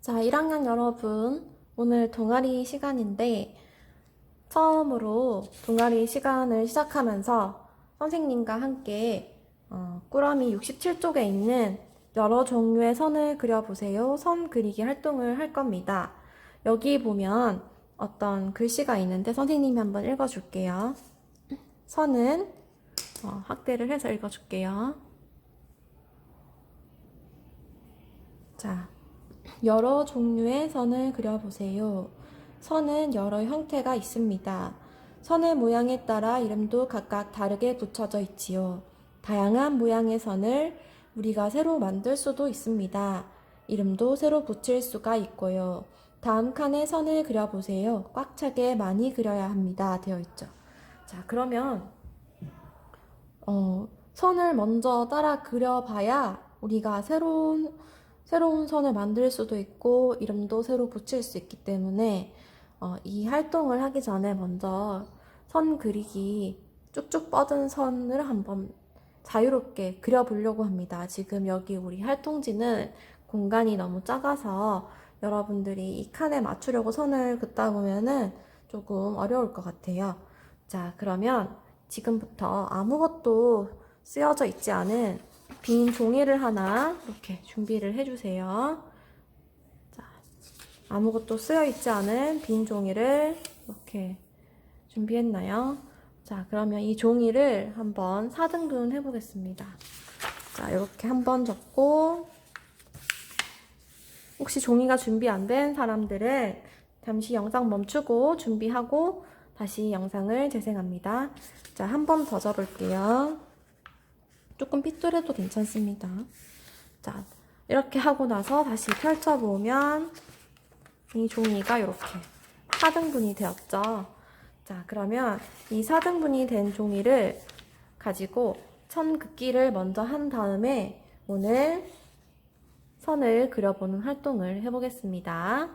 자, 1학년 여러분, 오늘 동아리 시간인데, 처음으로 동아리 시간을 시작하면서 선생님과 함께 꾸러미 67쪽에 있는 여러 종류의 선을 그려보세요. 선 그리기 활동을 할 겁니다. 여기 보면 어떤 글씨가 있는데 선생님이 한번 읽어줄게요. 선은 확대를 해서 읽어줄게요. 자, 여러 종류의 선을 그려보세요. 선은 여러 형태가 있습니다. 선의 모양에 따라 이름도 각각 다르게 붙여져 있지요. 다양한 모양의 선을 우리가 새로 만들 수도 있습니다. 이름도 새로 붙일 수가 있고요. 다음 칸에 선을 그려보세요. 꽉 차게 많이 그려야 합니다. 되어 있죠. 자, 그러면 선을 먼저 따라 그려봐야 우리가 새로운 선을 만들 수도 있고 이름도 새로 붙일 수 있기 때문에 이 활동을 하기 전에 먼저 선 그리기 쭉쭉 뻗은 선을 한번 자유롭게 그려보려고 합니다. 지금 여기 우리 활동지는 공간이 너무 작아서 여러분들이 이 칸에 맞추려고 선을 긋다 보면은 조금 어려울 것 같아요. 자, 그러면 지금부터 아무것도 쓰여져 있지 않은 빈 종이를 하나 이렇게 준비를 해주세요. 자, 아무것도 쓰여 있지 않은 빈 종이를 이렇게 준비했나요? 자, 그러면 이 종이를 한번 4등분 해보겠습니다. 자, 이렇게 한번 접고 혹시 종이가 준비 안 된 사람들은 잠시 영상 멈추고 준비하고 다시 영상을 재생합니다. 자, 한 번 더 접을게요. 조금 삐뚤해도 괜찮습니다. 자, 이렇게 하고 나서 다시 펼쳐보면 이 종이가 이렇게 4등분이 되었죠. 자, 그러면 이 4등분이 된 종이를 가지고 선 긋기를 먼저 한 다음에 오늘 선을 그려보는 활동을 해보겠습니다.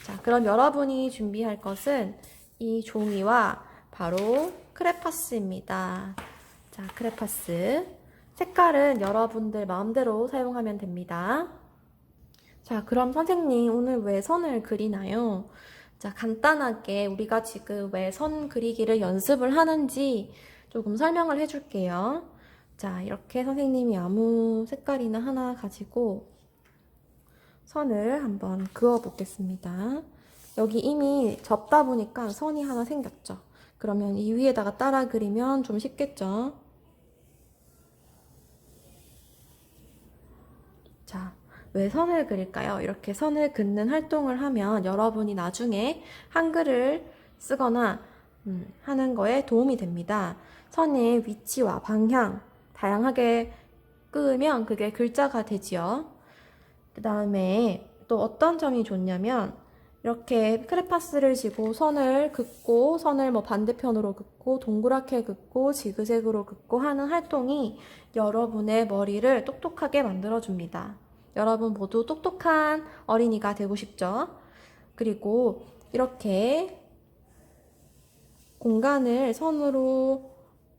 자, 그럼 여러분이 준비할 것은 이 종이와 바로 크레파스입니다. 자, 크레파스. 색깔은 여러분들 마음대로 사용하면 됩니다. 자, 그럼 선생님 오늘 왜 선을 그리나요? 자, 간단하게 우리가 지금 왜 선 그리기를 연습을 하는지 조금 설명을 해줄게요. 자, 이렇게 선생님이 아무 색깔이나 하나 가지고 선을 한번 그어 보겠습니다. 여기 이미 접다 보니까 선이 하나 생겼죠. 그러면 이 위에다가 따라 그리면 좀 쉽겠죠. 자, 왜 선을 그릴까요? 이렇게 선을 긋는 활동을 하면 여러분이 나중에 한글을 쓰거나 하는 거에 도움이 됩니다. 선의 위치와 방향 다양하게 끄으면 그게 글자가 되지요. 그 다음에 또 어떤 점이 좋냐면 이렇게 크레파스를 지고 선을 긋고 선을 뭐 반대편으로 긋고 동그랗게 긋고 지그재그로 긋고 하는 활동이 여러분의 머리를 똑똑하게 만들어줍니다. 여러분 모두 똑똑한 어린이가 되고 싶죠? 그리고 이렇게 공간을 선으로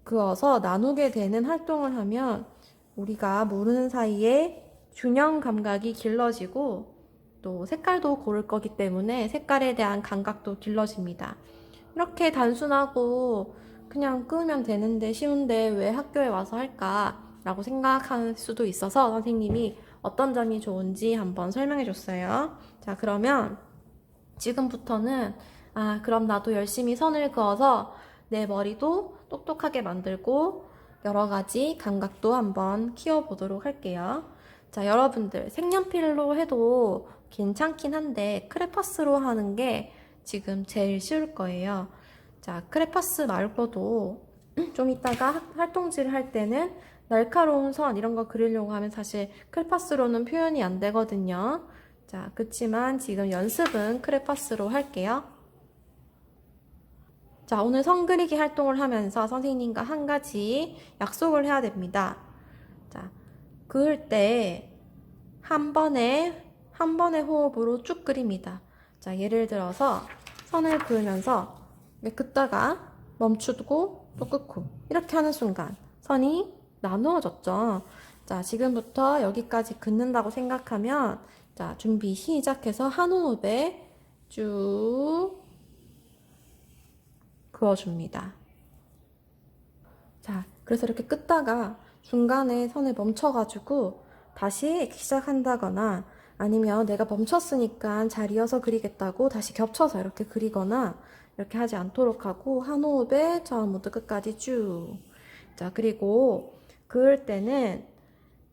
그어서 나누게 되는 활동을 하면 우리가 모르는 사이에 균형 감각이 길러지고 또 색깔도 고를 거기 때문에 색깔에 대한 감각도 길러집니다. 이렇게 단순하고 그냥 끄면 되는데 쉬운데 왜 학교에 와서 할까? 라고 생각할 수도 있어서 선생님이 어떤 점이 좋은지 한번 설명해 줬어요. 자, 그러면 지금부터는 그럼 나도 열심히 선을 그어서 내 머리도 똑똑하게 만들고 여러 가지 감각도 한번 키워보도록 할게요. 자, 여러분들 색연필로 해도 괜찮긴 한데 크레파스로 하는 게 지금 제일 쉬울 거예요. 자, 크레파스 말고도 좀 이따가 활동지를 할 때는 날카로운 선 이런 거 그리려고 하면 사실 크레파스로는 표현이 안 되거든요. 자, 그치만 지금 연습은 크레파스로 할게요. 자, 오늘 선 그리기 활동을 하면서 선생님과 한 가지 약속을 해야 됩니다. 자, 그을 때 한 번의 호흡으로 쭉 그립니다. 자, 예를 들어서 선을 그으면서 긋다가 멈추고 또 끊고 이렇게 하는 순간 선이 나누어졌죠. 자, 지금부터 여기까지 긋는다고 생각하면, 자, 준비 시작해서 한 호흡에 쭉 그어줍니다. 자, 그래서 이렇게 긋다가 중간에 선을 멈춰가지고 다시 시작한다거나 아니면 내가 멈췄으니까 잘 이어서 그리겠다고 다시 겹쳐서 이렇게 그리거나 이렇게 하지 않도록 하고 한 호흡에 처음부터 끝까지 쭉. 자, 그리고 그을 때는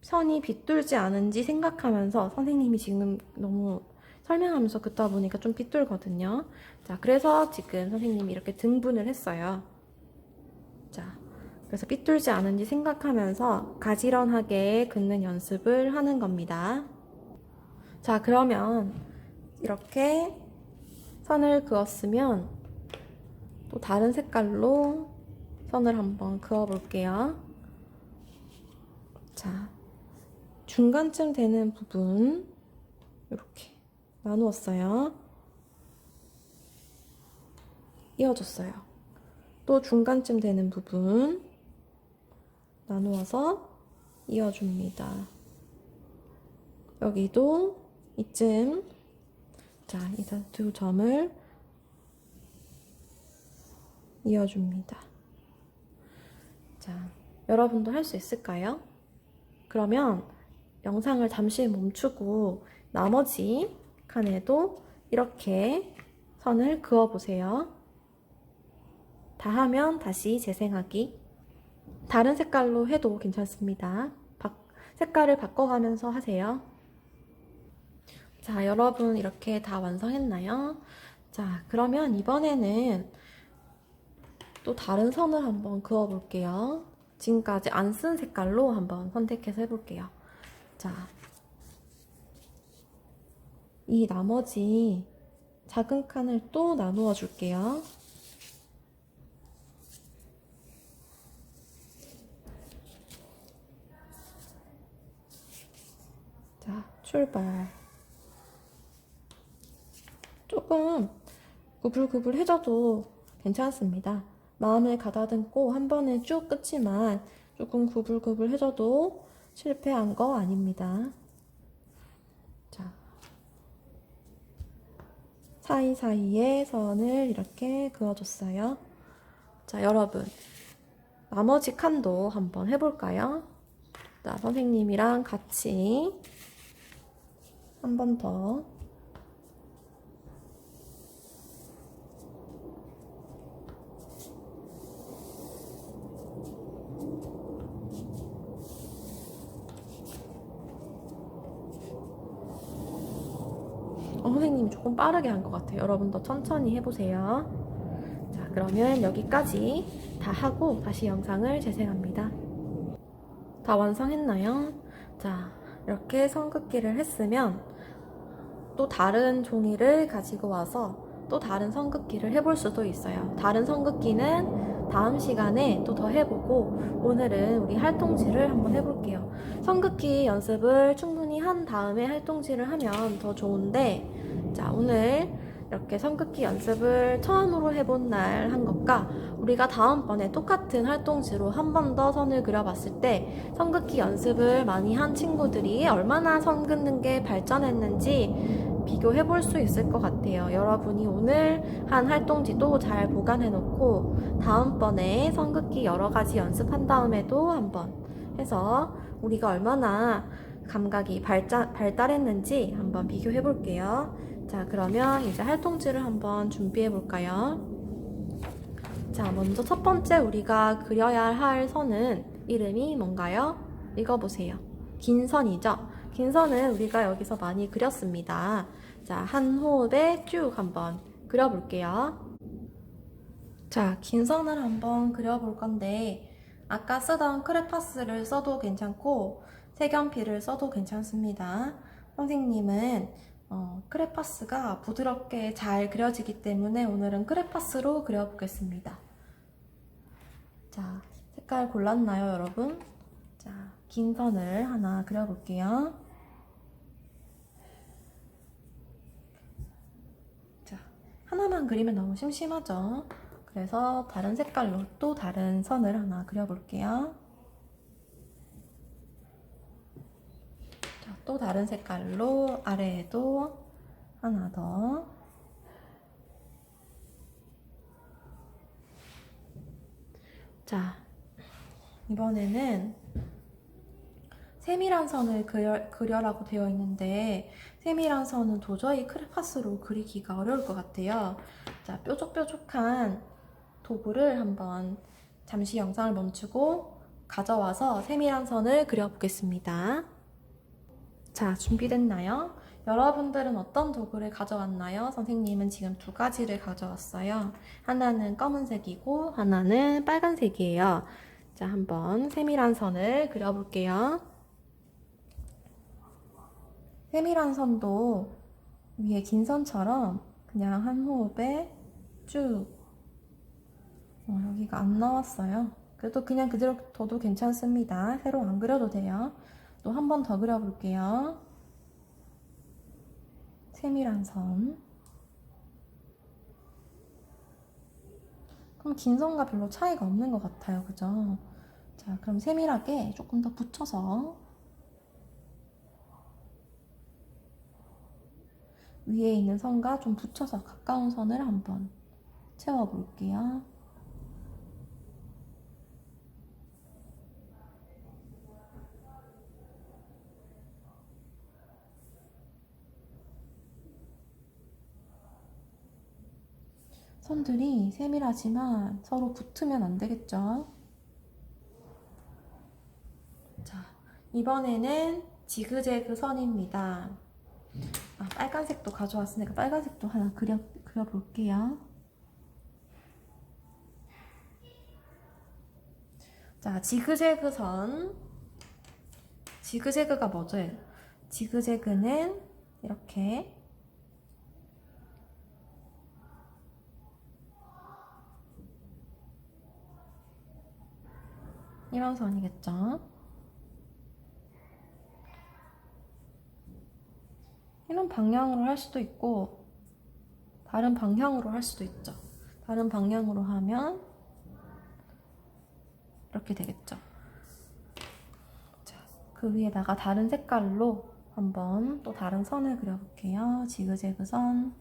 선이 빗돌지 않은지 생각하면서 선생님이 지금 너무 설명하면서 긋다 보니까 좀 빗돌거든요. 자, 그래서 지금 선생님이 이렇게 등분을 했어요. 자, 그래서 삐뚤지 않은지 생각하면서 가지런하게 긋는 연습을 하는 겁니다. 자, 그러면 이렇게 선을 그었으면 또 다른 색깔로 선을 한번 그어 볼게요. 자, 중간쯤 되는 부분 이렇게 나누었어요. 이어줬어요. 또 중간쯤 되는 부분 나누어서 이어줍니다. 여기도 이쯤, 자, 이 두 점을 이어줍니다. 자, 여러분도 할 수 있을까요? 그러면 영상을 잠시 멈추고 나머지 칸에도 이렇게 선을 그어보세요. 다 하면 다시 재생하기. 다른 색깔로 해도 괜찮습니다. 색깔을 바꿔가면서 하세요. 자, 여러분 이렇게 다 완성했나요? 자, 그러면 이번에는 또 다른 선을 한번 그어볼게요. 지금까지 안 쓴 색깔로 한번 선택해서 해볼게요. 자, 이 나머지 작은 칸을 또 나누어 줄게요. 자, 출발. 조금 구불구불해져도 괜찮습니다. 마음을 가다듬고 한 번에 쭉 긋지만 조금 구불구불해져도 실패한 거 아닙니다. 자, 사이사이에 선을 이렇게 그어줬어요. 자, 여러분 나머지 칸도 한번 해볼까요? 자, 선생님이랑 같이 한 번 더. 선생님이 조금 빠르게 한 것 같아요. 여러분 더 천천히 해보세요. 자, 그러면 여기까지 다 하고 다시 영상을 재생합니다. 다 완성했나요? 자, 이렇게 선긋기를 했으면 또 다른 종이를 가지고 와서 또 다른 선긋기를 해볼 수도 있어요. 다른 선긋기는 다음 시간에 또 더 해보고 오늘은 우리 활동지를 한번 해볼게요. 선긋기 연습을 충분히 한 다음에 활동지를 하면 더 좋은데, 자, 오늘 이렇게 선긋기 연습을 처음으로 해본 날 한 것과 우리가 다음번에 똑같은 활동지로 한 번 더 선을 그려봤을 때 선긋기 연습을 많이 한 친구들이 얼마나 선 긋는 게 발전했는지 비교해 볼 수 있을 것 같아요. 여러분이 오늘 한 활동지도 잘 보관해 놓고 다음번에 선긋기 여러 가지 연습한 다음에도 한번 해서 우리가 얼마나 감각이 발달했는지 한번 비교해 볼게요. 자, 그러면 이제 활동지를 한번 준비해 볼까요? 자, 먼저 첫 번째 우리가 그려야 할 선은 이름이 뭔가요? 읽어보세요. 긴 선이죠? 긴 선은 우리가 여기서 많이 그렸습니다. 자, 한 호흡에 쭉 한번 그려볼게요. 자, 긴 선을 한번 그려볼 건데 아까 쓰던 크레파스를 써도 괜찮고 색연필을 써도 괜찮습니다. 선생님은 크레파스가 부드럽게 잘 그려지기 때문에 오늘은 크레파스로 그려보겠습니다. 자, 색깔 골랐나요, 여러분? 자, 긴 선을 하나 그려볼게요. 자, 하나만 그리면 너무 심심하죠? 그래서 다른 색깔로 또 다른 선을 하나 그려볼게요. 또 다른 색깔로 아래에도 하나 더. 자, 이번에는 세밀한 선을 그려라고 되어 있는데 세밀한 선은 도저히 크레파스로 그리기가 어려울 것 같아요. 자, 뾰족뾰족한 도구를 한번 잠시 영상을 멈추고 가져와서 세밀한 선을 그려보겠습니다. 자, 준비됐나요? 여러분들은 어떤 도구를 가져왔나요? 선생님은 지금 두 가지를 가져왔어요. 하나는 검은색이고 하나는 빨간색이에요. 자, 한번 세밀한 선을 그려볼게요. 세밀한 선도 위에 긴 선처럼 그냥 한 호흡에 쭉 여기가 안 나왔어요. 그래도 그냥 그대로 둬도 괜찮습니다. 새로 안 그려도 돼요. 또 한 번 더 그려볼게요. 세밀한 선. 그럼 긴 선과 별로 차이가 없는 것 같아요. 그죠? 자, 그럼 세밀하게 조금 더 붙여서 위에 있는 선과 좀 붙여서 가까운 선을 한번 채워볼게요. 선들이 세밀하지만 서로 붙으면 안 되겠죠? 자, 이번에는 지그재그 선입니다. 빨간색도 가져왔으니까 빨간색도 하나 그려볼게요. 자, 지그재그 선. 지그재그가 뭐죠? 지그재그는 이렇게 이런 선이겠죠? 이런 방향으로 할 수도 있고 다른 방향으로 할 수도 있죠. 다른 방향으로 하면 이렇게 되겠죠. 자, 그 위에다가 다른 색깔로 한번 또 다른 선을 그려볼게요. 지그재그 선.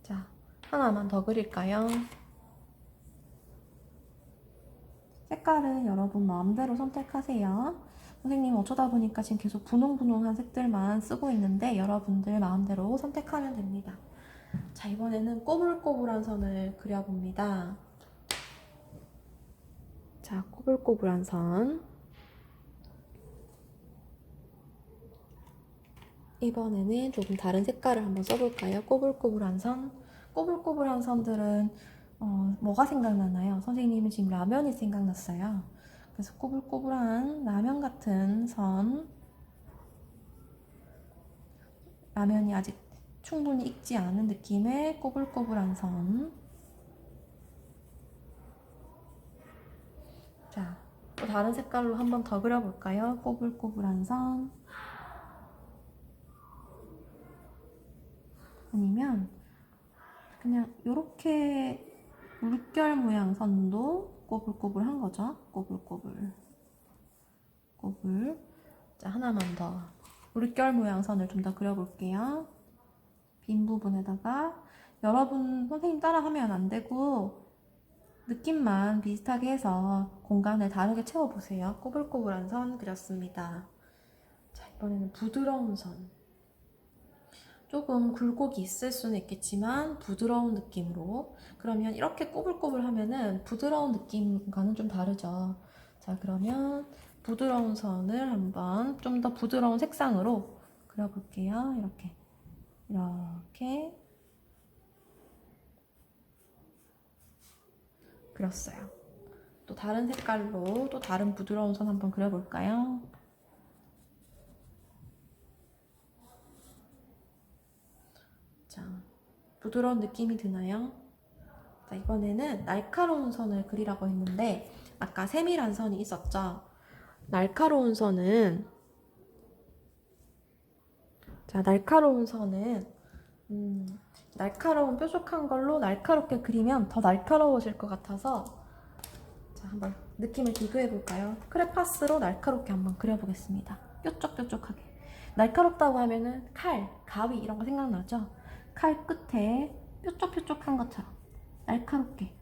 자, 하나만 더 그릴까요? 색깔은 여러분 마음대로 선택하세요. 선생님 어쩌다 보니까 지금 계속 분홍분홍한 색들만 쓰고 있는데 여러분들 마음대로 선택하면 됩니다. 자, 이번에는 꼬불꼬불한 선을 그려봅니다. 자, 꼬불꼬불한 선. 이번에는 조금 다른 색깔을 한번 써볼까요? 꼬불꼬불한 선. 꼬불꼬불한 선들은 뭐가 생각나나요? 선생님은 지금 라면이 생각났어요. 그래서 꼬불꼬불한 라면 같은 선. 라면이 아직 충분히 익지 않은 느낌의 꼬불꼬불한 선. 자, 또 다른 색깔로 한번 더 그려볼까요? 꼬불꼬불한 선. 아니면 그냥 이렇게 물결 모양 선도 꼬불꼬불한 거죠. 꼬불꼬불. 꼬불. 자, 하나만 더. 물결 모양 선을 좀 더 그려볼게요. 빈 부분에다가 여러분 선생님 따라 하면 안 되고 느낌만 비슷하게 해서 공간을 다르게 채워보세요. 꼬불꼬불한 선 그렸습니다. 자, 이번에는 부드러운 선. 조금 굴곡이 있을 수는 있겠지만 부드러운 느낌으로. 그러면 이렇게 꼬불꼬불 하면은 부드러운 느낌과는 좀 다르죠. 자, 그러면 부드러운 선을 한번 좀 더 부드러운 색상으로 그려볼게요. 이렇게 그렸어요. 또 다른 색깔로 또 다른 부드러운 선 한번 그려볼까요? 자, 부드러운 느낌이 드나요? 자, 이번에는 날카로운 선을 그리라고 했는데 아까 세밀한 선이 있었죠? 날카로운 선은 날카로운 뾰족한 걸로 날카롭게 그리면 더 날카로워질 것 같아서 자, 한번 느낌을 비교해 볼까요? 크레파스로 날카롭게 한번 그려보겠습니다. 뾰족뾰족하게. 날카롭다고 하면은 칼, 가위 이런 거 생각나죠? 칼 끝에 뾰족뾰족한 것처럼 날카롭게.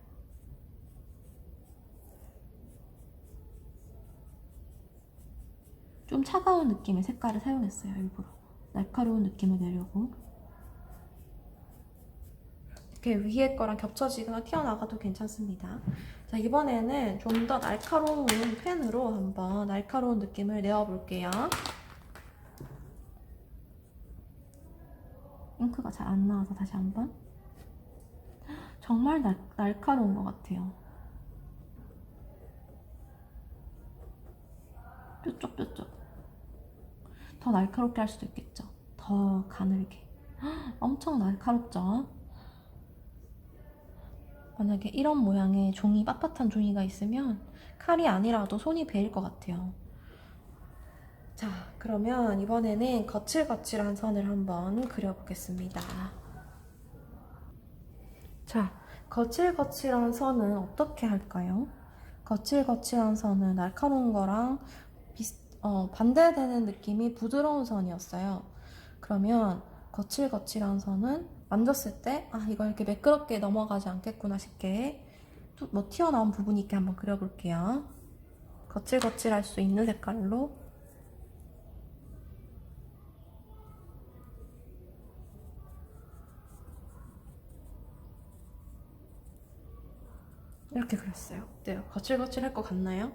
좀 차가운 느낌의 색깔을 사용했어요. 일부러 날카로운 느낌을 내려고. 이렇게 위에 거랑 겹쳐지거나 튀어나가도 괜찮습니다. 자, 이번에는 좀 더 날카로운 펜으로 한번 날카로운 느낌을 내어볼게요. 잉크가 잘 안 나와서 다시 한번. 정말 날카로운 것 같아요. 뾰족뾰족. 더 날카롭게 할 수도 있겠죠. 더 가늘게. 엄청 날카롭죠? 만약에 이런 모양의 종이, 빳빳한 종이가 있으면 칼이 아니라도 손이 베일 것 같아요. 자, 그러면 이번에는 거칠거칠한 선을 한번 그려보겠습니다. 자, 거칠거칠한 선은 어떻게 할까요? 거칠거칠한 선은 날카로운 거랑 반대되는 느낌이 부드러운 선이었어요. 그러면 거칠거칠한 선은 만졌을 때 이거 이렇게 매끄럽게 넘어가지 않겠구나 싶게 뭐 튀어나온 부분이 있게 한번 그려볼게요. 거칠거칠할 수 있는 색깔로 이렇게 그렸어요. 어때요? 거칠거칠할 것 같나요?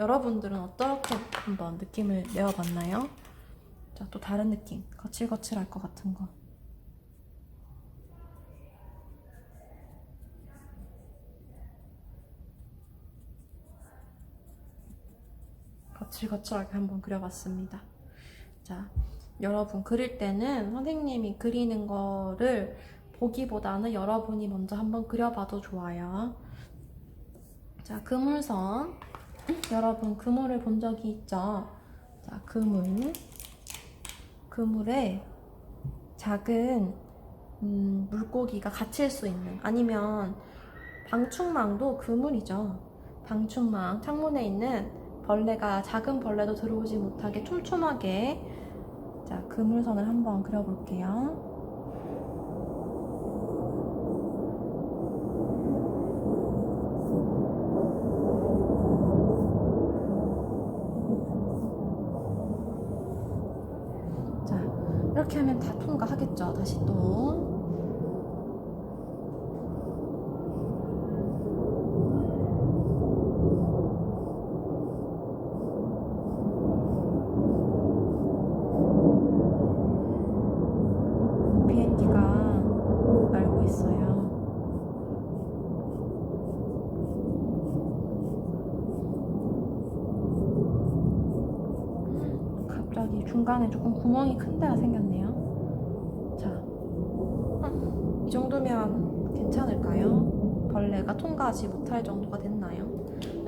여러분들은 어떻게 한번 느낌을 내어봤나요? 자, 또 다른 느낌. 거칠거칠할 것 같은 거. 거칠거칠하게 한번 그려봤습니다. 자, 여러분 그릴 때는 선생님이 그리는 거를 보기보다는 여러분이 먼저 한번 그려봐도 좋아요. 자, 그물선. 여러분 그물을 본 적이 있죠? 자, 그물에 작은 물고기가 갇힐 수 있는, 아니면 방충망도 그물이죠. 방충망, 창문에 있는 벌레가, 작은 벌레도 들어오지 못하게 촘촘하게. 자, 그물선을 한번 그려볼게요. 자, 이렇게 하면 다 통과하겠죠. 다시 또 비행기가 날고 있어요. 갑자기 중간에 조금 구멍이 큰 데가 생겼네요. 자, 이 정도면 괜찮을까요? 벌레가 통과하지 못할 정도가 됐나요?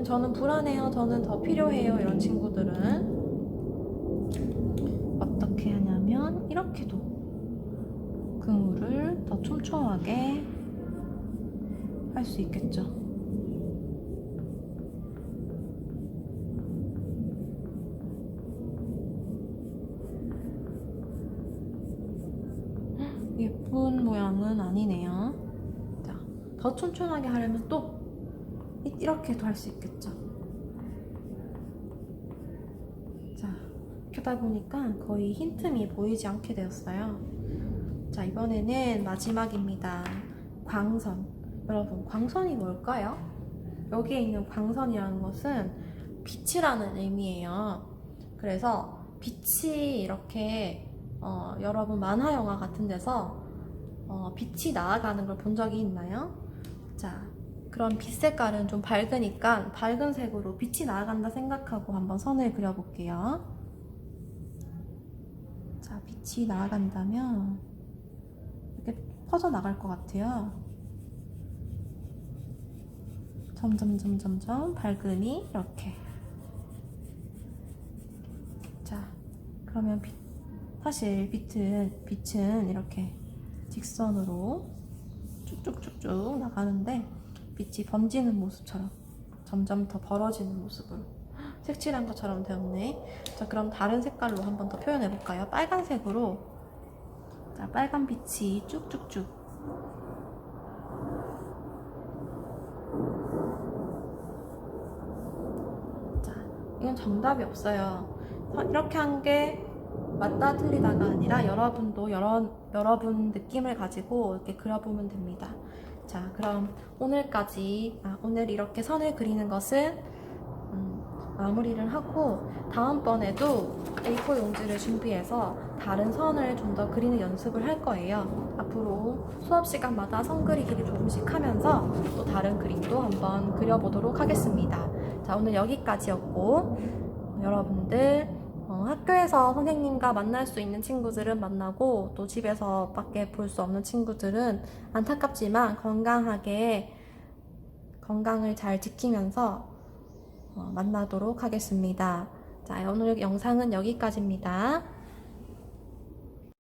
저는 불안해요. 저는 더 필요해요. 이런 친구들은 어떻게 하냐면 이렇게도 그물을 더 촘촘하게 할 수 있겠죠. 예쁜 모양은 아니네요. 자, 더 촘촘하게 하려면 또 이렇게도 할 수 있겠죠. 자, 이렇게 하다 보니까 거의 흰 틈이 보이지 않게 되었어요. 자, 이번에는 마지막입니다. 광선. 여러분, 광선이 뭘까요? 여기에 있는 광선이라는 것은 빛이라는 의미예요. 그래서 빛이 이렇게 여러분 만화 영화 같은 데서 빛이 나아가는 걸 본 적이 있나요? 자, 그런 빛 색깔은 좀 밝으니까 밝은 색으로 빛이 나아간다 생각하고 한번 선을 그려볼게요. 자, 빛이 나아간다면 이렇게 퍼져나갈 것 같아요. 점점 밝음이 이렇게. 자, 그러면 사실 빛은 이렇게 직선으로 쭉쭉쭉쭉 나가는데 빛이 번지는 모습처럼 점점 더 벌어지는 모습으로 색칠한 것처럼 되었네. 자, 그럼 다른 색깔로 한 번 더 표현해 볼까요? 빨간색으로. 자, 빨간 빛이 쭉쭉쭉. 자, 이건 정답이 없어요. 이렇게 한 게 맞다 틀리다가 아니라 여러분도 여러분 느낌을 가지고 이렇게 그려보면 됩니다. 자, 그럼 오늘 이렇게 선을 그리는 것은 마무리를 하고 다음번에도 A4 용지를 준비해서 다른 선을 좀 더 그리는 연습을 할 거예요. 앞으로 수업 시간마다 선 그리기를 조금씩 하면서 또 다른 그림도 한번 그려보도록 하겠습니다. 자, 오늘 여기까지였고 여러분들 학교에서 선생님과 만날 수 있는 친구들은 만나고 또 집에서 밖에 볼 수 없는 친구들은 안타깝지만 건강을 잘 지키면서 만나도록 하겠습니다. 자, 오늘 영상은 여기까지입니다.